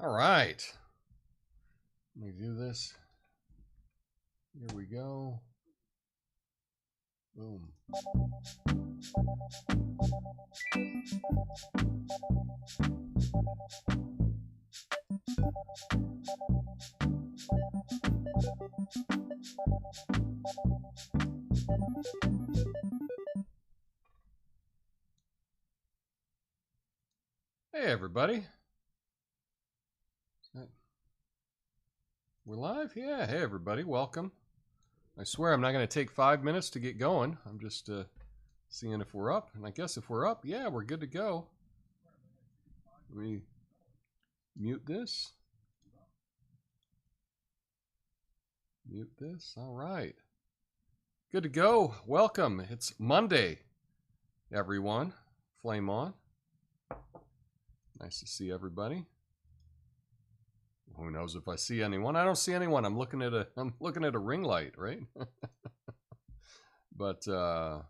All right. Let me do this. Here we go. Boom. Hey, everybody. We're live? Yeah. Hey, everybody. Welcome. I swear I'm not going to take 5 minutes to get going. I'm just seeing if we're up. And I guess if we're up, yeah, we're good to go. Let me mute this. Mute this. All right. Good to go. Welcome. It's Monday, everyone. Flame on. Nice to see everybody. Who knows if I see anyone? I don't see anyone. I'm looking at a ring light, right? But yeah,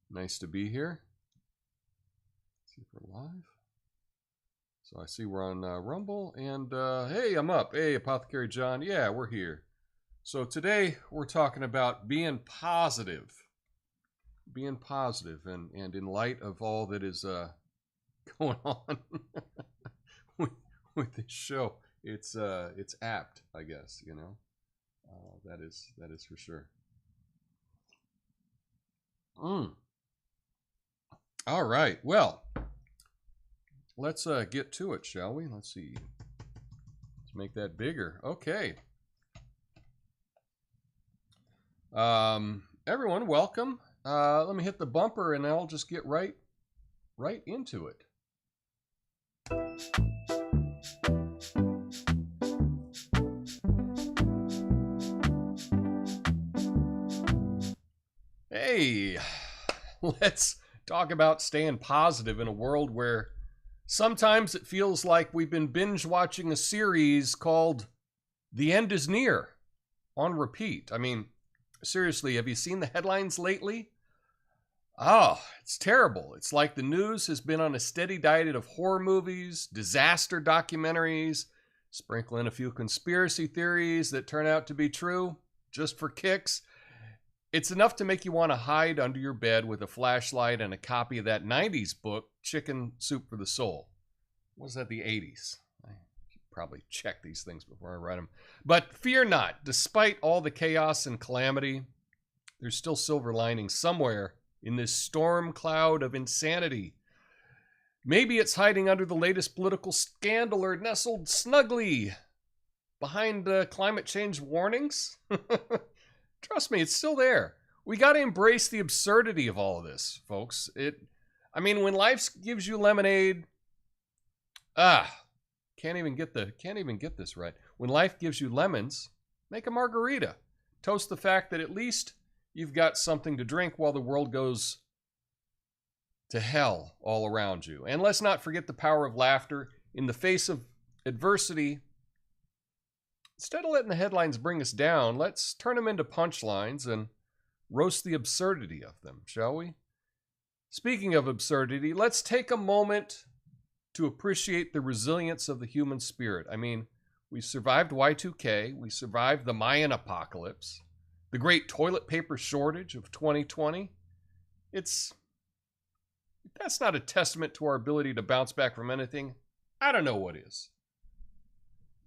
nice to be here. Let's see if we're live. So I see we're on Rumble, and hey, I'm up. Hey, Apothecary John. Yeah, we're here. So today we're talking about being positive, and in light of all that is going on with this show, it's apt, I guess. You know, that is for sure. All right. Well, let's get to it, shall we? Let's see. Let's make that bigger. Okay. Everyone, welcome. Let me hit the bumper, and I'll just get right into it. Hey, let's talk about staying positive in a world where sometimes it feels like we've been binge watching a series called The End is Near on repeat. I mean, seriously, have you seen the headlines lately? Oh, it's terrible. It's like the news has been on a steady diet of horror movies, disaster documentaries, sprinkle in a few conspiracy theories that turn out to be true just for kicks. It's enough to make you want to hide under your bed with a flashlight and a copy of that 90s book, Chicken Soup for the Soul. Was that the 80s? I should probably check these things before I write them. But fear not, despite all the chaos and calamity, there's still silver lining somewhere in this storm cloud of insanity. Maybe it's hiding under the latest political scandal or nestled snugly behind climate change warnings. Trust me, it's still there. We got to embrace the absurdity of all of this, folks. When life gives you lemonade, can't even get this right. When life gives you lemons, make a margarita. Toast the fact that at least you've got something to drink while the world goes to hell all around you. And let's not forget the power of laughter in the face of adversity. Instead of letting the headlines bring us down, let's turn them into punchlines and roast the absurdity of them, shall we? Speaking of absurdity, let's take a moment to appreciate the resilience of the human spirit. I mean, we survived Y2K, we survived the Mayan apocalypse, the great toilet paper shortage of 2020. If that's not a testament to our ability to bounce back from anything, I don't know what is.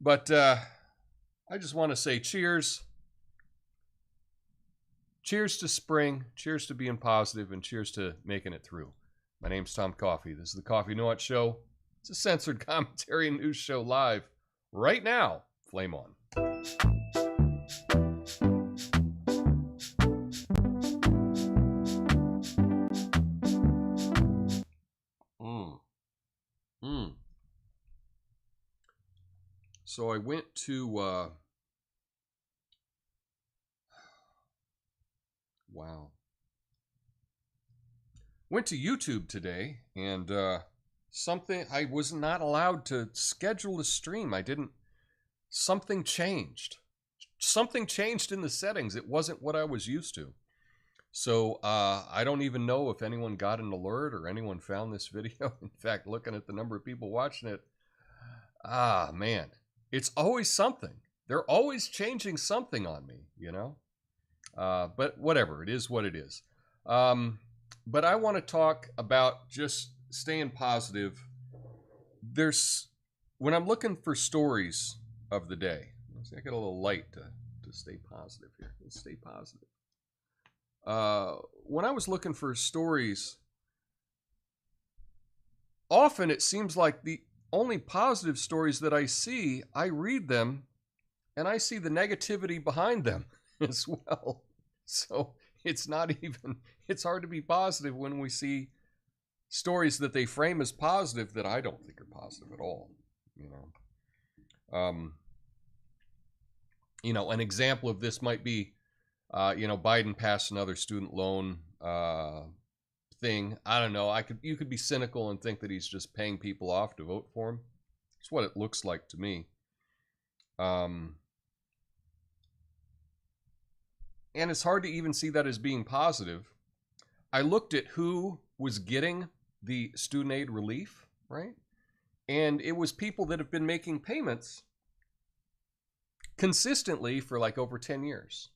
But I just want to say cheers. Cheers to spring, cheers to being positive, and cheers to making it through. My name's Tom Coffey. This is the Coffee Nuance Show. It's a censored commentary and news show live right now. Flame on. So I went to went to YouTube today, and something I was not allowed to schedule a stream. Something changed. Something changed in the settings. It wasn't what I was used to. So I don't even know if anyone got an alert or anyone found this video. In fact, looking at the number of people watching it, Ah, man, it's always something. They're always changing something on me, you know? But whatever, it is what it is. But I want to talk about just staying positive. There's, when I'm looking for stories of the day, let's see, I got a little light to stay positive here. Let's stay positive. When I was looking for stories, often it seems like the only positive stories that I see, I read them and I see the negativity behind them as well. So it's not even, it's hard to be positive when we see stories that they frame as positive that I don't think are positive at all. An example of this might be, Biden passed another student loan thing. I don't know. You could be cynical and think that he's just paying people off to vote for him. It's what it looks like to me. And it's hard to even see that as being positive. I looked at who was getting the student aid relief, right? And it was people that have been making payments consistently for like over 10 years.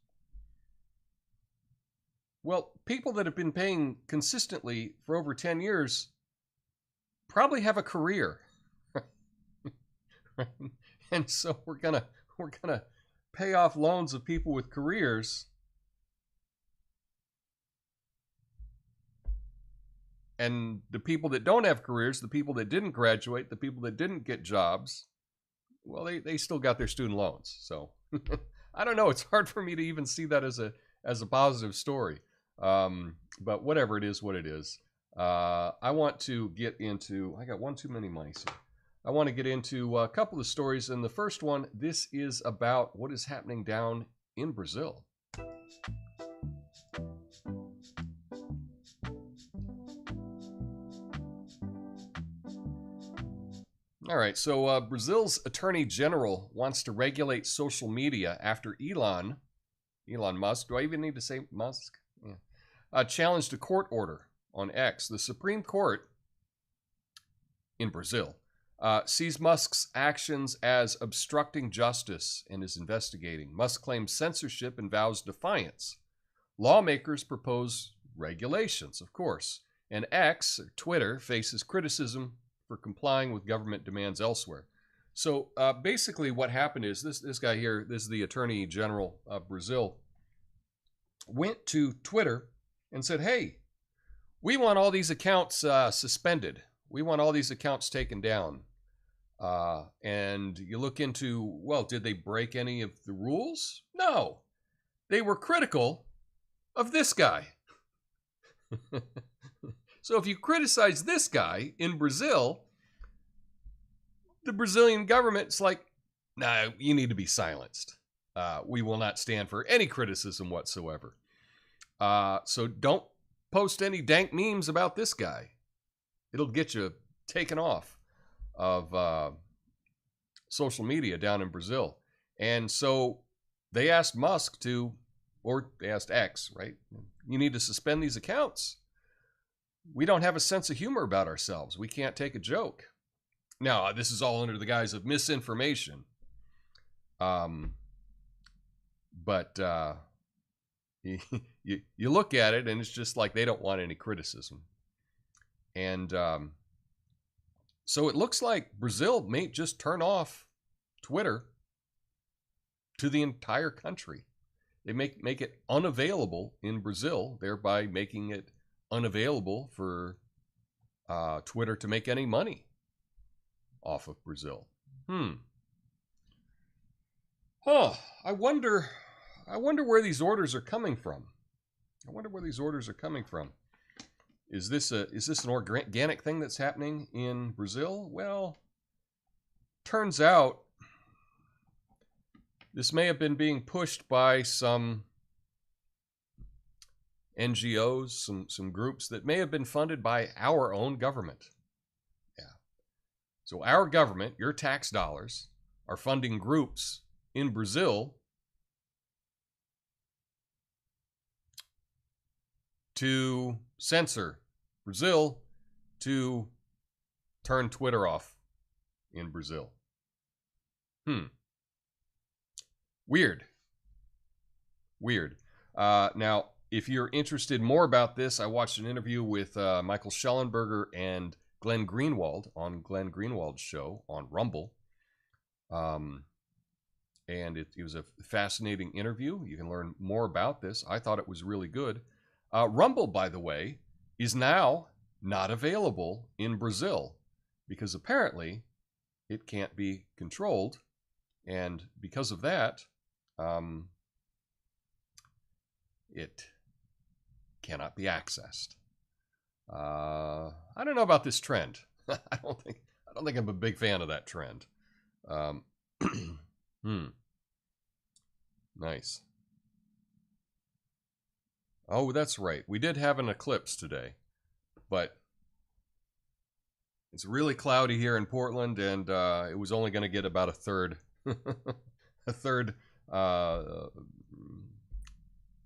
Well, people that have been paying consistently for over 10 years probably have a career. And so we're gonna pay off loans of people with careers. And the people that don't have careers, the people that didn't graduate, the people that didn't get jobs, well, they still got their student loans. So I don't know. It's hard for me to even see that as a positive story. But whatever, it is what it is. I want to get into, I got one too many mice here. I want to get into a couple of stories. And the first one, this is about what is happening down in Brazil. All right, so Brazil's Attorney General wants to regulate social media after Elon Musk, do I even need to say Musk? Yeah. Challenged a court order on X. The Supreme Court in Brazil sees Musk's actions as obstructing justice and is investigating. Musk claims censorship and vows defiance. Lawmakers propose regulations, of course, and X, or Twitter, faces criticism for complying with government demands elsewhere. So basically what happened is this guy here, this is the Attorney General of Brazil, went to Twitter and said, hey, we want all these accounts suspended. We want all these accounts taken down. And you look into, well, did they break any of the rules? No. They were critical of this guy. So if you criticize this guy in Brazil, the Brazilian government's like, nah, you need to be silenced. We will not stand for any criticism whatsoever. So don't post any dank memes about this guy. It'll get you taken off of social media down in Brazil. And so they asked Musk to, or they asked X, right? You need to suspend these accounts. We don't have a sense of humor about ourselves. We can't take a joke. Now, this is all under the guise of misinformation. But you look at it and it's just like they don't want any criticism. And so it looks like Brazil may just turn off Twitter to the entire country. They make it unavailable in Brazil, thereby making it unavailable for Twitter to make any money off of Brazil. I wonder where these orders are coming from. Is this an organic thing that's happening in Brazil? Well, turns out this may have been being pushed by some NGOs, some groups that may have been funded by our own government. Yeah. So our government, your tax dollars, are funding groups in Brazil to censor Brazil, to turn Twitter off in Brazil. Weird. Now, if you're interested more about this, I watched an interview with Michael Schellenberger and Glenn Greenwald on Glenn Greenwald's show on Rumble. And it was a fascinating interview. You can learn more about this. I thought it was really good. Rumble, by the way, is now not available in Brazil because apparently it can't be controlled. And because of that, it cannot be accessed. I don't know about this trend. I don't think I'm a big fan of that trend. Nice. Oh, that's right. We did have an eclipse today, but it's really cloudy here in Portland, and it was only going to get about a third,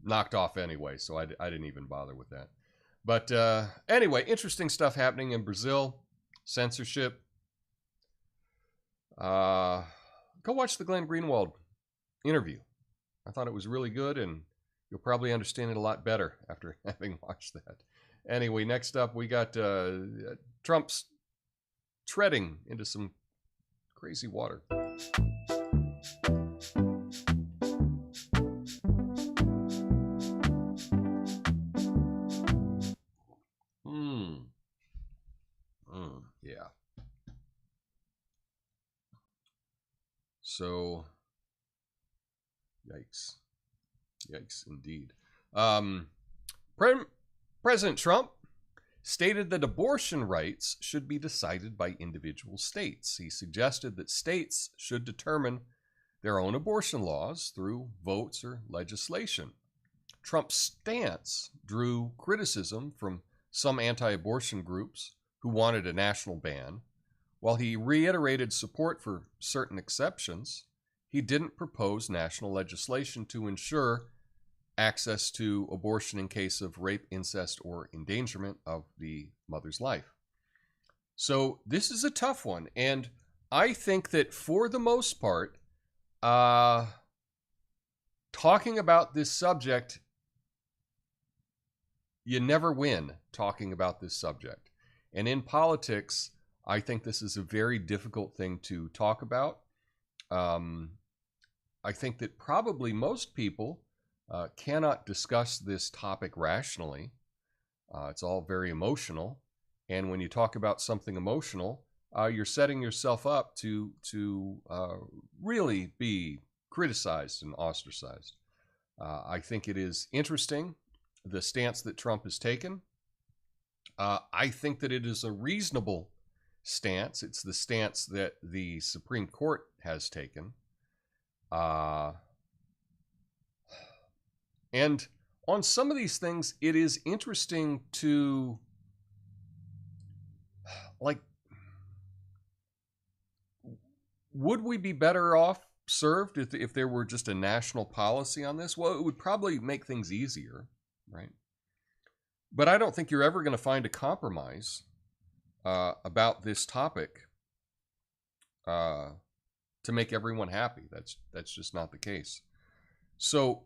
knocked off anyway. So I didn't even bother with that. But anyway, interesting stuff happening in Brazil. Censorship. Go watch the Glenn Greenwald interview. I thought it was really good, and you'll probably understand it a lot better after having watched that. Anyway, next up, we got Trump's treading into some crazy water. Yeah. So, yikes. Yikes, indeed. President Trump stated that abortion rights should be decided by individual states. He suggested that states should determine their own abortion laws through votes or legislation. Trump's stance drew criticism from some anti-abortion groups who wanted a national ban. While he reiterated support for certain exceptions, he didn't propose national legislation to ensure access to abortion in case of rape, incest, or endangerment of the mother's life. So this is a tough one, and I think that for the most part, talking about this subject, you never win talking about this subject. And in politics, I think this is a very difficult thing to talk about. I think that probably most people cannot discuss this topic rationally. It's all very emotional. And when you talk about something emotional, you're setting yourself up to really be criticized and ostracized. I think it is interesting, the stance that Trump has taken. I think that it is a reasonable stance. It's the stance that the Supreme Court has taken. And on some of these things, it is interesting to, like, would we be better off served if there were just a national policy on this? Well, it would probably make things easier, right? But I don't think you're ever going to find a compromise about this topic to make everyone happy. That's just not the case. So,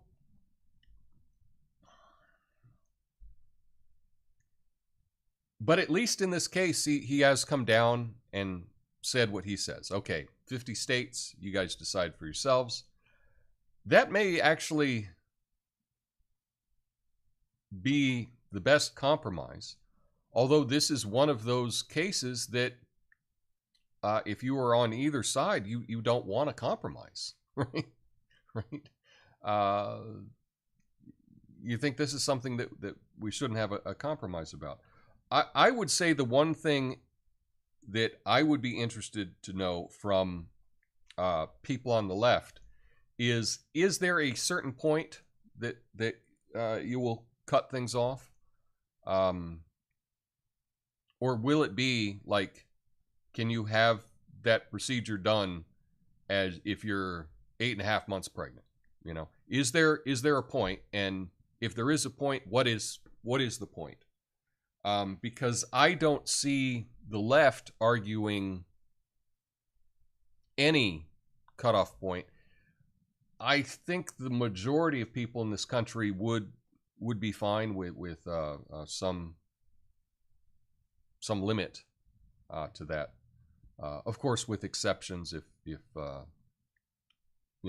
but at least in this case, he has come down and said what he says. Okay, 50 states, you guys decide for yourselves. That may actually be the best compromise, although this is one of those cases that if you are on either side, you don't want to compromise, right? Right? You think this is something that we shouldn't have a compromise about. I would say the one thing that I would be interested to know from people on the left is there a certain point that you will cut things off? Or will it be like, can you have that procedure done as if you're 8.5 months pregnant? You know, is there a point? And if there is a point, what is the point? Because I don't see the left arguing any cutoff point, I think the majority of people in this country would be fine with some limit to that. Of course, with exceptions, if you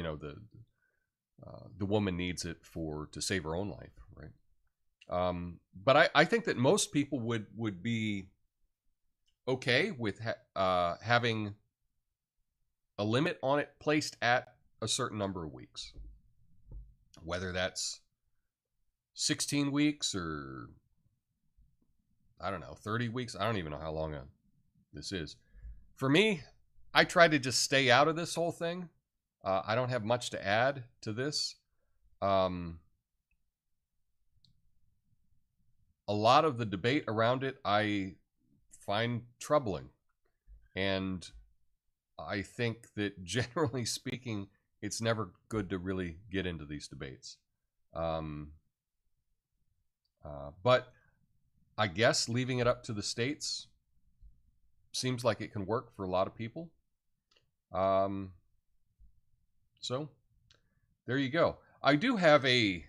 know, the woman needs it to save her own life, right? But I think that most people would be okay with having a limit on it placed at a certain number of weeks, whether that's 16 weeks or, I don't know, 30 weeks. I don't even know how long this is. For me, I try to just stay out of this whole thing. I don't have much to add to this. A lot of the debate around it I find troubling. And I think that, generally speaking, it's never good to really get into these debates. But I guess leaving it up to the states seems like it can work for a lot of people. So there you go. I do have a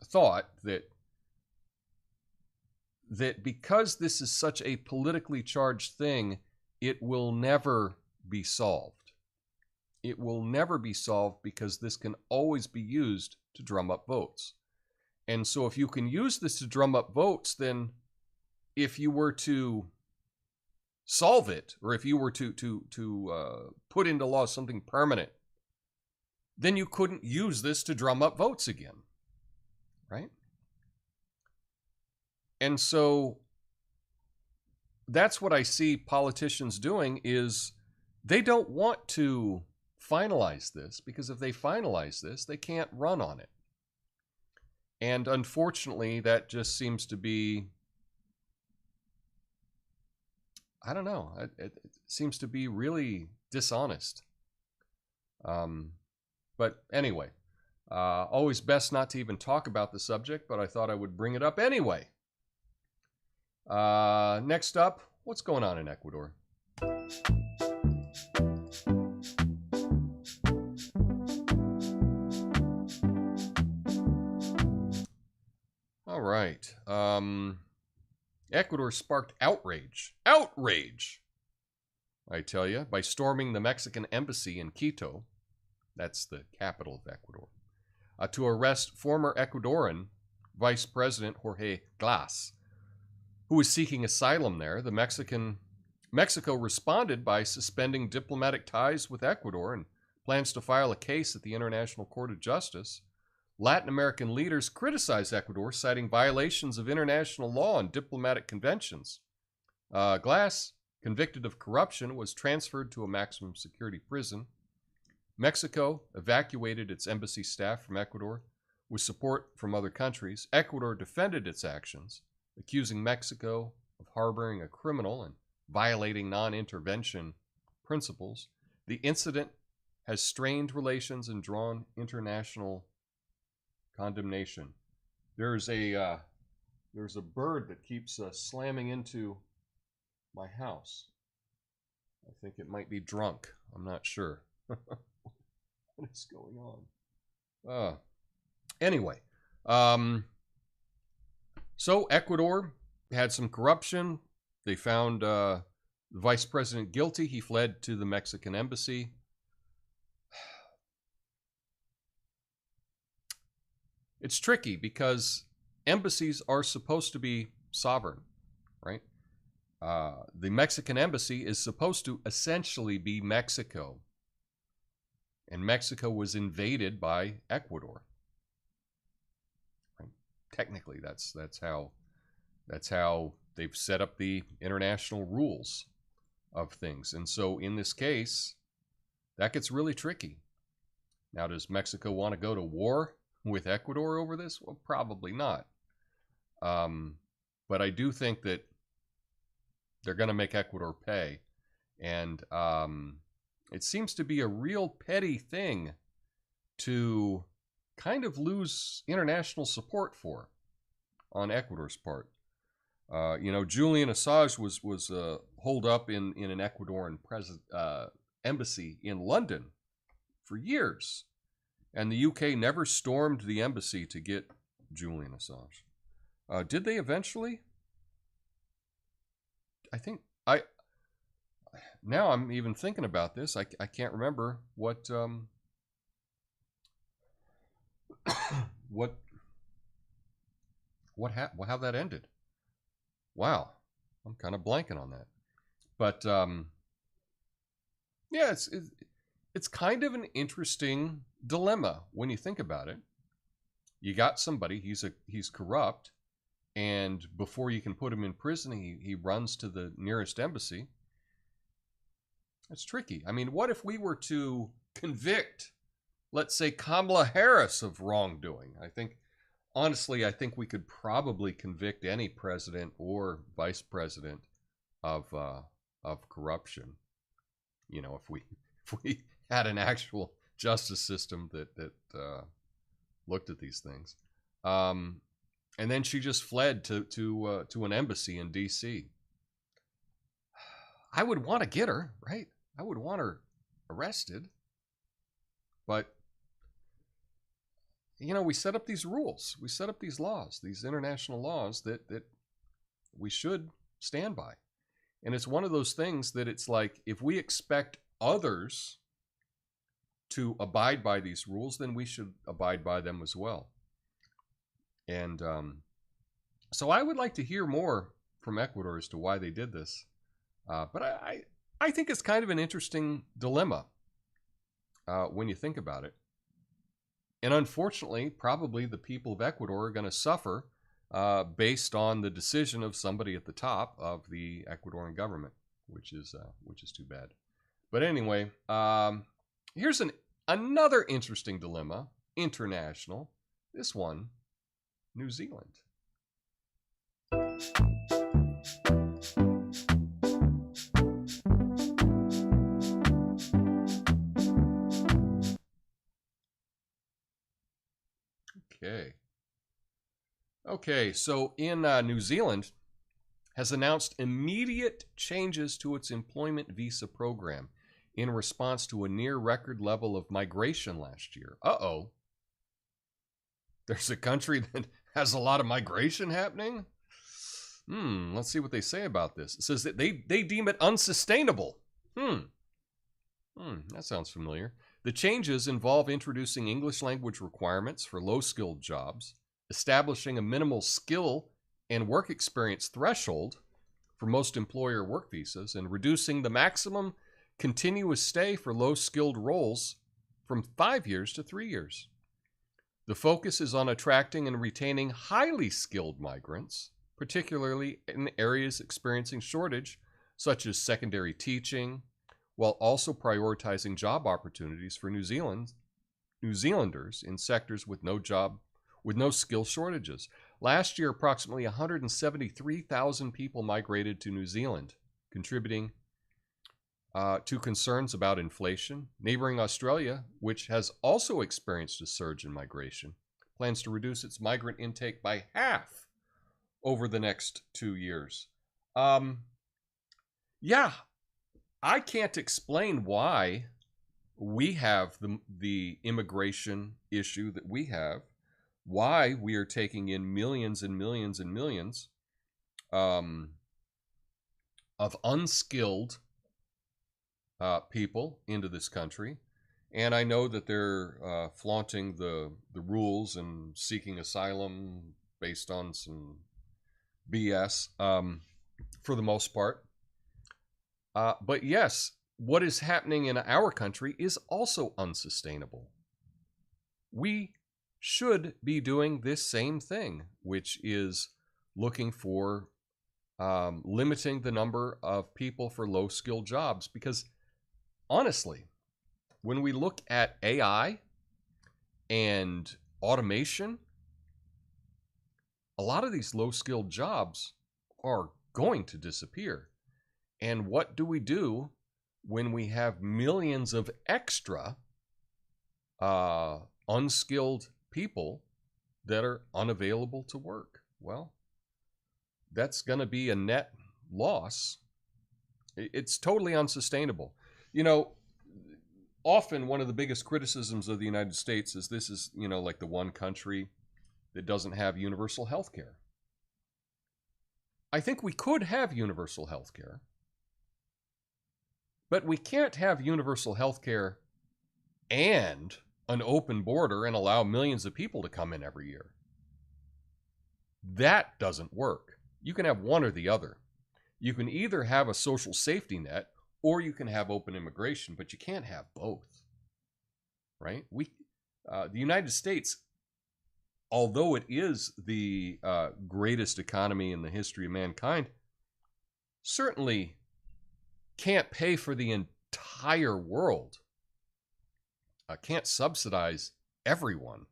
thought that because this is such a politically charged thing, it will never be solved. It will never be solved because this can always be used to drum up votes. And so if you can use this to drum up votes, then if you were to solve it, or if you were to put into law something permanent, then you couldn't use this to drum up votes again, right? And so that's what I see politicians doing, is they don't want to finalize this, because if they finalize this, they can't run on it. And unfortunately, that just seems to be, I don't know, it seems to be really dishonest. But anyway, always best not to even talk about the subject, but I thought I would bring it up anyway. Next up, what's going on in Ecuador? All right. Ecuador sparked outrage, I tell you, by storming the Mexican embassy in Quito, that's the capital of Ecuador, to arrest former Ecuadorian Vice President Jorge Glas, who was seeking asylum there. Mexico responded by suspending diplomatic ties with Ecuador and plans to file a case at the International Court of Justice. Latin American leaders criticized Ecuador, citing violations of international law and diplomatic conventions. Glas, convicted of corruption, was transferred to a maximum security prison. Mexico evacuated its embassy staff from Ecuador with support from other countries. Ecuador defended its actions, accusing Mexico of harboring a criminal and violating non-intervention principles. The incident has strained relations and drawn international condemnation. There's a bird that keeps slamming into my house. I think it might be drunk. I'm not sure. What is going on? Anyway, so Ecuador had some corruption. They found the vice president guilty. He fled to the Mexican embassy. It's tricky because embassies are supposed to be sovereign, right? The Mexican embassy is supposed to essentially be Mexico. And Mexico was invaded by Ecuador. Right? Technically, that's how they've set up the international rules of things. And so in this case, that gets really tricky. Now, does Mexico want to go to war with Ecuador over this? Well, probably not. But I do think that they're going to make Ecuador pay. And it seems to be a real petty thing to kind of lose international support for on Ecuador's part. Julian Assange was holed up in an Ecuadorian embassy in London for years. And the UK never stormed the embassy to get Julian Assange. Did they eventually? I think now I'm even thinking about this. I can't remember what how that ended. Wow, I'm kind of blanking on that. But yeah, it's kind of an interesting dilemma when you think about it. You got somebody, he's corrupt, and before you can put him in prison, he runs to the nearest embassy. It's tricky. I mean, what if we were to convict, let's say, Kamala Harris of wrongdoing? Honestly, I think we could probably convict any president or vice president of corruption. You know, if we had an actual justice system that looked at these things. And then she just fled to an embassy in D.C. I would want to get her, right? I would want her arrested. But, you know, we set up these rules. We set up these laws, these international laws that we should stand by. And it's one of those things that it's like, if we expect others to abide by these rules, then we should abide by them as well. And so I would like to hear more from Ecuador as to why they did this. But I think it's kind of an interesting dilemma when you think about it. And unfortunately, probably the people of Ecuador are going to suffer based on the decision of somebody at the top of the Ecuadorian government, which is too bad. But anyway, here's another interesting dilemma, international. This one, New Zealand. Okay, so in New Zealand has announced immediate changes to its employment visa program in response to a near record level of migration last year. Uh-oh. There's a country that has a lot of migration happening? Let's see what they say about this. It says that they deem it unsustainable. That sounds familiar. The changes involve introducing English language requirements for low-skilled jobs, establishing a minimal skill and work experience threshold for most employer work visas, and reducing the maximum continuous stay for low-skilled roles from 5 years to 3 years. The focus is on attracting and retaining highly skilled migrants, particularly in areas experiencing shortage, such as secondary teaching, while also prioritizing job opportunities for New Zealanders in sectors with no skill shortages. Last year, approximately 173,000 people migrated to New Zealand, contributing to concerns about inflation. Neighboring Australia, which has also experienced a surge in migration, plans to reduce its migrant intake by half over the next 2 years. Yeah, I can't explain why we have the immigration issue that we have, why we are taking in millions and millions and millions of unskilled people into this country. And I know that they're flaunting the rules and seeking asylum based on some BS for the most part. But yes, what is happening in our country is also unsustainable. We should be doing this same thing, which is looking for limiting the number of people for low-skilled jobs. Because honestly, when we look at AI and automation, a lot of these low-skilled jobs are going to disappear. And what do we do when we have millions of extra unskilled people that are unavailable to work? Well, that's going to be a net loss. It's totally unsustainable. You know, often one of the biggest criticisms of the United States is this is, you know, like the one country that doesn't have universal health care. I think we could have universal health care, but we can't have universal health care and an open border and allow millions of people to come in every year. That doesn't work. You can have one or the other. You can either have a social safety net or you can have open immigration, but you can't have both, right? The United States, although it is the greatest economy in the history of mankind, certainly can't pay for the entire world. Can't subsidize everyone.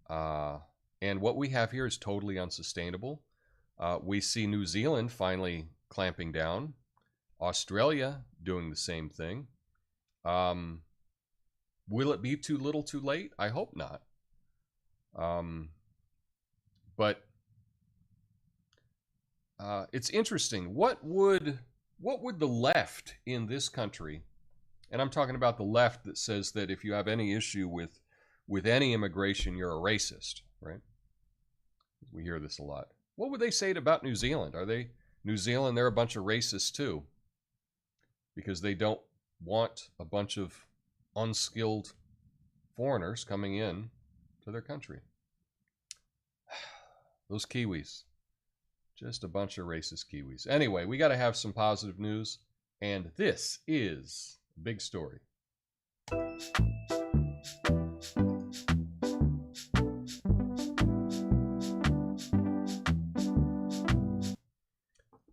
And what we have here is totally unsustainable. We see New Zealand finally clamping down. Australia doing the same thing. Will it be too little too late? I hope not. But it's interesting. What would the left in this country, and I'm talking about the left that says that if you have any issue with any immigration, you're a racist, right? We hear this a lot. What would they say about New Zealand? New Zealand, they're a bunch of racists too, because they don't want a bunch of unskilled foreigners coming in to their country. Those Kiwis, just a bunch of racist Kiwis. Anyway, we got to have some positive news, and this is a big story.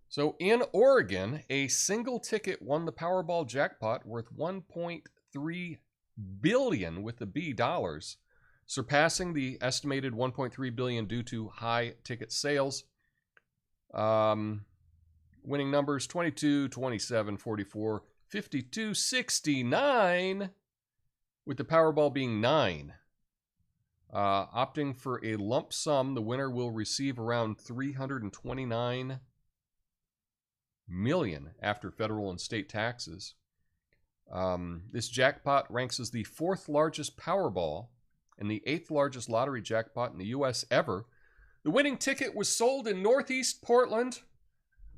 So in Oregon, a single ticket won the Powerball jackpot worth $1.3 billion with the B dollars, surpassing the estimated $1.3 billion due to high ticket sales. Winning numbers 22, 27, 44, 52, 69, with the Powerball being 9. Opting for a lump sum, the winner will receive around $329 million after federal and state taxes. This jackpot ranks as the 4th largest Powerball and the 8th largest lottery jackpot in the U.S. ever. The winning ticket was sold in Northeast Portland,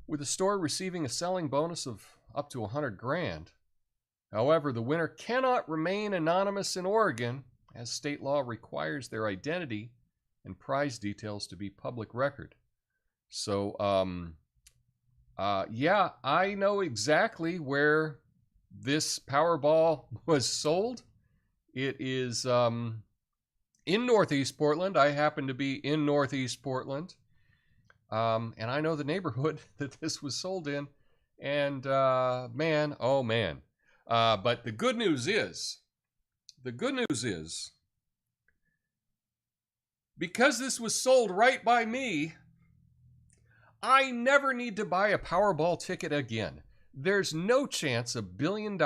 with the store receiving a selling bonus of up to $100,000. However, the winner cannot remain anonymous in Oregon, as state law requires their identity and prize details to be public record. So, yeah, I know exactly where this Powerball was sold. It is in Northeast Portland. I happen to be in Northeast Portland. And I know the neighborhood that this was sold in. And man, oh man. But the good news is, because this was sold right by me, I never need to buy a Powerball ticket again. There's no chance a $1 billion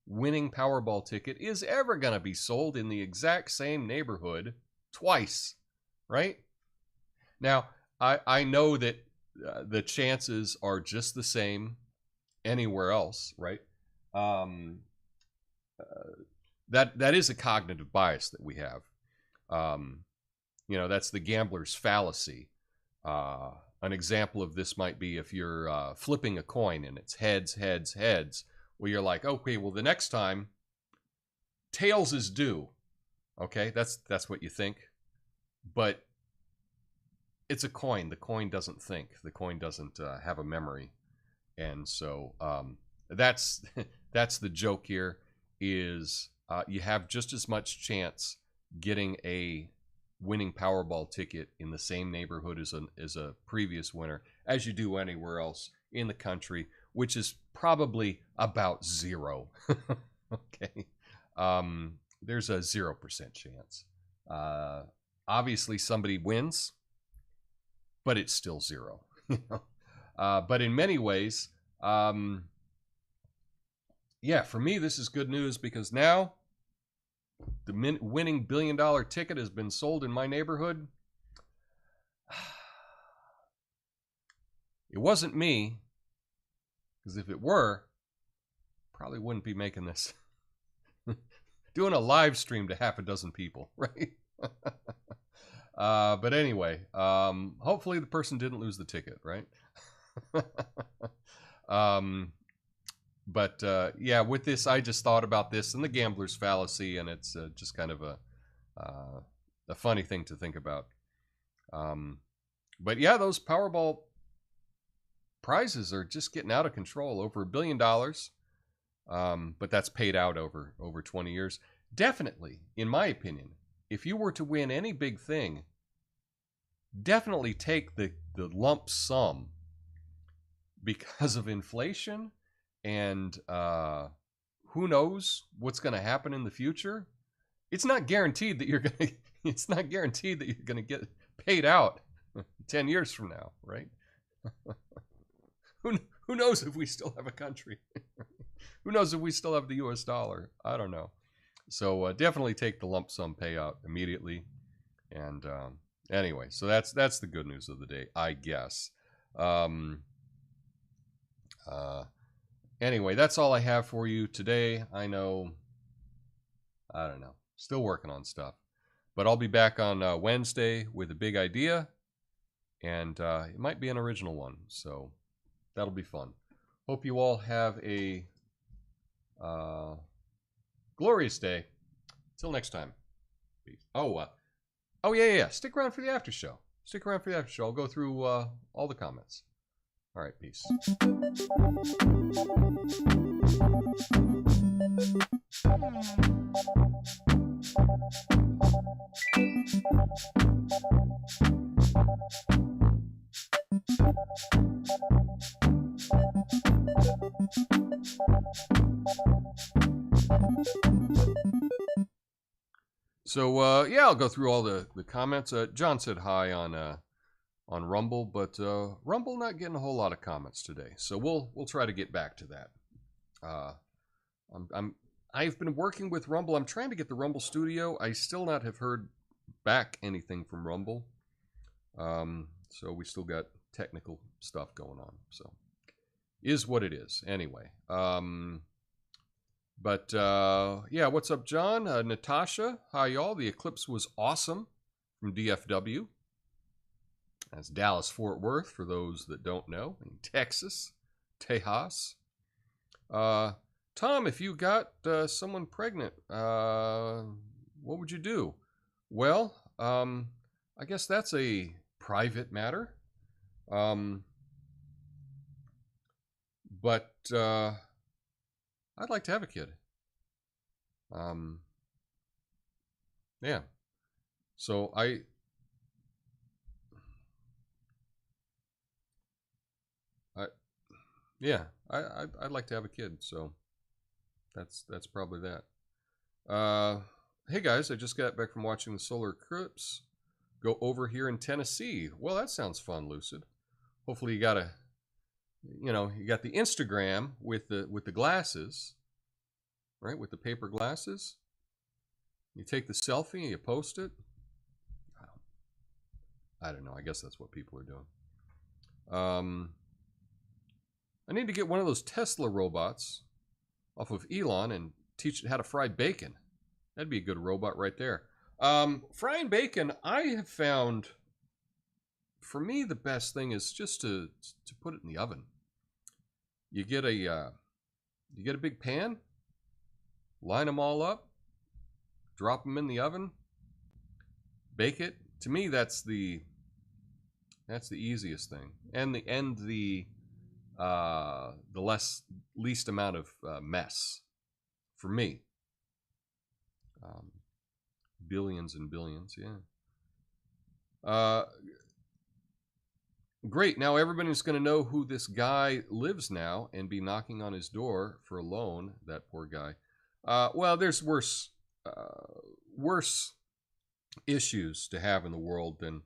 winning Powerball ticket is ever going to be sold in the exact same neighborhood twice, right? Now, I know that the chances are just the same anywhere else, right? That is a cognitive bias that we have. You know, that's the gambler's fallacy. An example of this might be if you're flipping a coin and it's heads, heads, heads. Well, you're like, okay, well, the next time, tails is due. Okay, that's what you think. But it's a coin. The coin doesn't think. The coin doesn't have a memory. And so that's the joke here is you have just as much chance getting a winning Powerball ticket in the same neighborhood as a previous winner as you do anywhere else in the country, which is probably about 0. Okay. There's a 0% chance. Obviously somebody wins, but it's still 0. But in many ways, yeah, for me, this is good news because now the winning $1 billion ticket has been sold in my neighborhood. It wasn't me, because if it were, probably wouldn't be making this doing a live stream to half a dozen people, right? But anyway, hopefully the person didn't lose the ticket, right? But yeah, with this, I just thought about this and the gambler's fallacy, and it's just kind of a funny thing to think about. But yeah, those Powerball prizes are just getting out of control. Over $1 billion, but that's paid out over 20 years. Definitely, in my opinion, if you were to win any big thing, definitely take the lump sum, because of inflation and who knows what's going to happen in the future. It's not guaranteed that you're going to get paid out 10 years from now, right? Who knows if we still have a country? Who knows if we still have the US dollar? I don't know. So definitely take the lump sum payout immediately. And anyway, so that's the good news of the day, I guess. Anyway, that's all I have for you today. I don't know, still working on stuff, but I'll be back on Wednesday with a big idea, and it might be an original one, so that'll be fun. Hope you all have a glorious day. Till next time. Peace. Oh yeah. Stick around for the after show. I'll go through all the comments. All right, peace. So yeah, I'll go through all the comments. John said hi on Rumble, but Rumble not getting a whole lot of comments today. So we'll try to get back to that. I've been working with Rumble. I'm trying to get the Rumble Studio. I still not have heard back anything from Rumble. So we still got technical stuff going on. So is what it is. Anyway. But yeah, what's up, John? Natasha, hi y'all. The eclipse was awesome from DFW. That's Dallas Fort Worth, for those that don't know, in Texas, Tejas. Tom, if you got someone pregnant, what would you do? Well, I guess that's a private matter. But I'd like to have a kid. Yeah. So I'd like to have a kid. So that's probably that. Hey guys, I just got back from watching the solar eclipse go over here in Tennessee. Well, that sounds fun, Lucid. Hopefully you got you got the Instagram with the glasses, right? With the paper glasses. You take the selfie and you post it. I don't know. I guess that's what people are doing. I need to get one of those Tesla robots off of Elon and teach it how to fry bacon. That'd be a good robot right there. Frying bacon, I have found, for me, the best thing is just to put it in the oven. You get a big pan, line them all up, drop them in the oven, bake it. To me, that's the easiest thing, and the least amount of mess for me. Billions and billions, yeah. Great. Now everybody's going to know who this guy lives now and be knocking on his door for a loan. That poor guy. Well, there's worse issues to have in the world than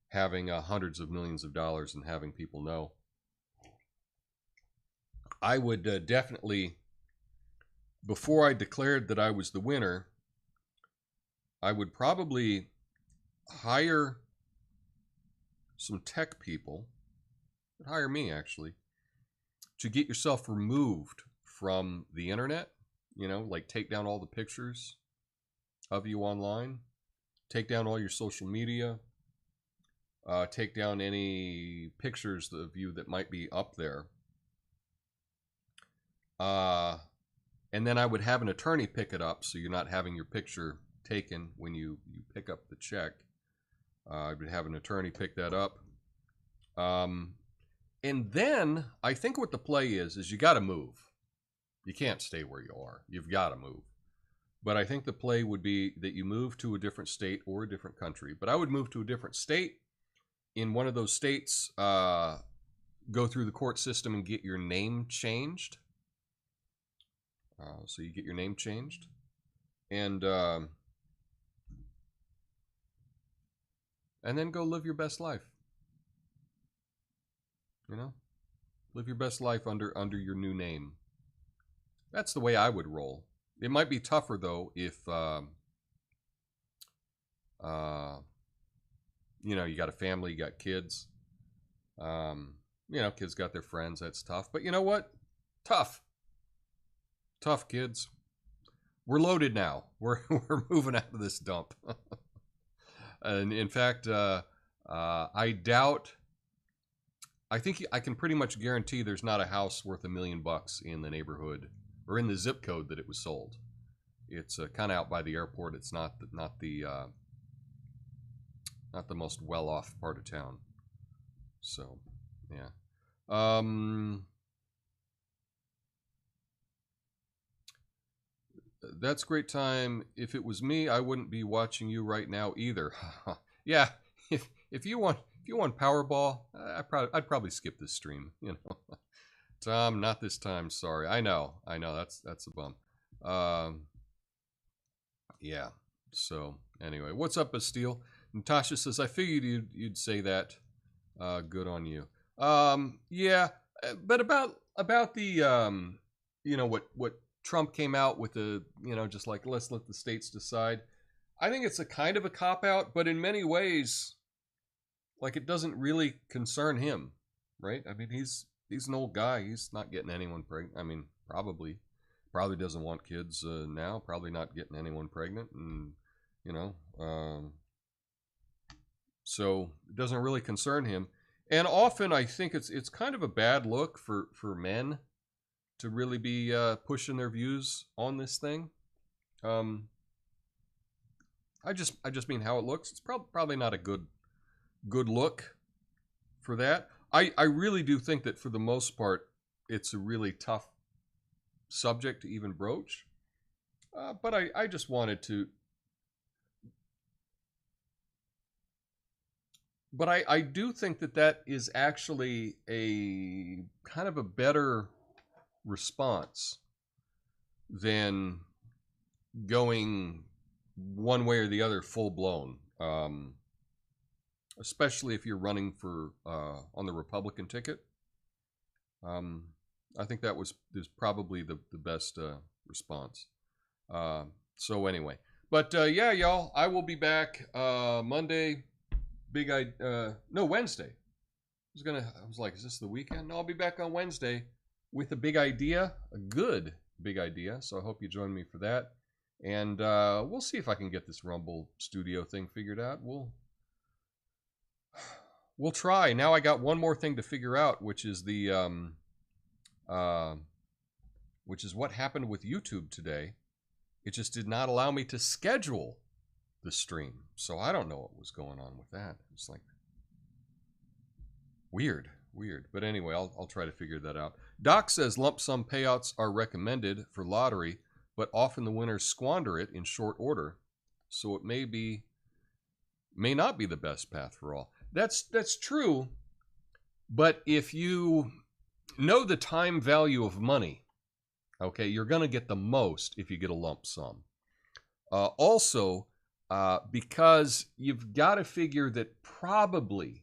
having hundreds of millions of dollars and having people know. I would definitely, before I declared that I was the winner, I would probably hire some tech people, hire me actually, to get yourself removed from the internet, like take down all the pictures of you online. Take down all your social media. Take down any pictures of you that might be up there. And then I would have an attorney pick it up, so you're not having your picture taken when you pick up the check. I would have an attorney pick that up. And then I think what the play is you got to move. You can't stay where you are. You've got to move. But I think the play would be that you move to a different state or a different country. But I would move to a different state. In one of those states, go through the court system and get your name changed. So you get your name changed. And then go live your best life. You know? Live your best life under your new name. That's the way I would roll. It might be tougher, though, if, you know, you got a family, you got kids. You know, kids got their friends. That's tough. But you know what? Tough. Tough, kids. We're loaded now. We're moving out of this dump. And in fact, I doubt... I think I can pretty much guarantee there's not a house worth $1 million in the neighborhood or in the zip code that it was sold. It's kind of out by the airport. It's not the most well-off part of town. So, yeah. That's great time. If it was me, I wouldn't be watching you right now either. Yeah, if you want Powerball, I'd probably skip this stream. You know, Tom, not this time. Sorry. I know. That's a bum. Yeah. So anyway, what's up, Bastille? Natasha says, I figured you'd say that. Good on you. Yeah, but about the you know, what Trump came out with, the, you know, just like, let's let the states decide. I think it's a kind of a cop-out, but in many ways, like, it doesn't really concern him, right? I mean, he's an old guy. He's not getting anyone pregnant. I mean, probably doesn't want kids now. Probably not getting anyone pregnant, and you know, so it doesn't really concern him. And often, I think it's kind of a bad look for men to really be pushing their views on this thing. I just mean how it looks. It's probably not a good look for that. I really do think that for the most part, it's a really tough subject to even broach. But I just wanted to. But I do think that is actually a kind of a better response than going one way or the other full blown. Especially if you're running for on the Republican ticket. I think that is probably the best response. So anyway, but yeah, y'all, I will be back Monday. Wednesday. I was like, is this the weekend? No, I'll be back on Wednesday with a big idea, a good big idea. So I hope you join me for that. And we'll see if I can get this Rumble Studio thing figured out. We'll try. Now I got one more thing to figure out, which is which is what happened with YouTube today. It just did not allow me to schedule the stream. So I don't know what was going on with that. It's like weird. But anyway, I'll try to figure that out. Doc says lump sum payouts are recommended for lottery, but often the winners squander it in short order. So it may not be the best path for all. That's true. But if you know the time value of money, okay, you're going to get the most if you get a lump sum. Also, because you've got to figure that probably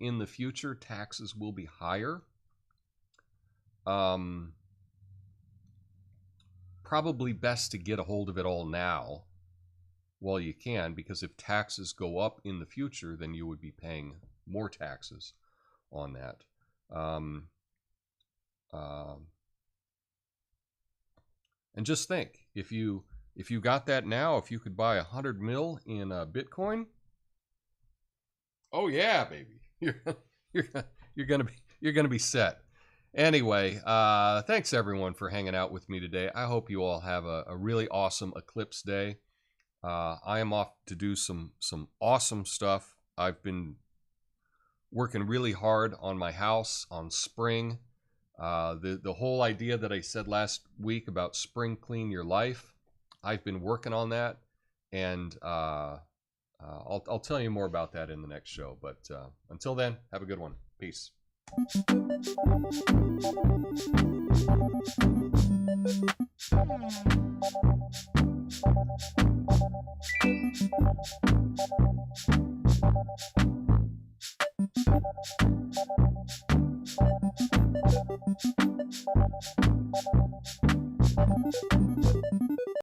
in the future taxes will be higher. Probably best to get a hold of it all now while you can, because if taxes go up in the future, then you would be paying more taxes on that. And just think, if you if you got that now, if you could buy 100 mil in Bitcoin, oh yeah, baby, you're gonna be set. Anyway, thanks everyone for hanging out with me today. I hope you all have a really awesome eclipse day. I am off to do some awesome stuff. I've been working really hard on my house, on spring. The whole idea that I said last week about spring clean your life, I've been working on that, and I'll tell you more about that in the next show. But until then, have a good one. Peace.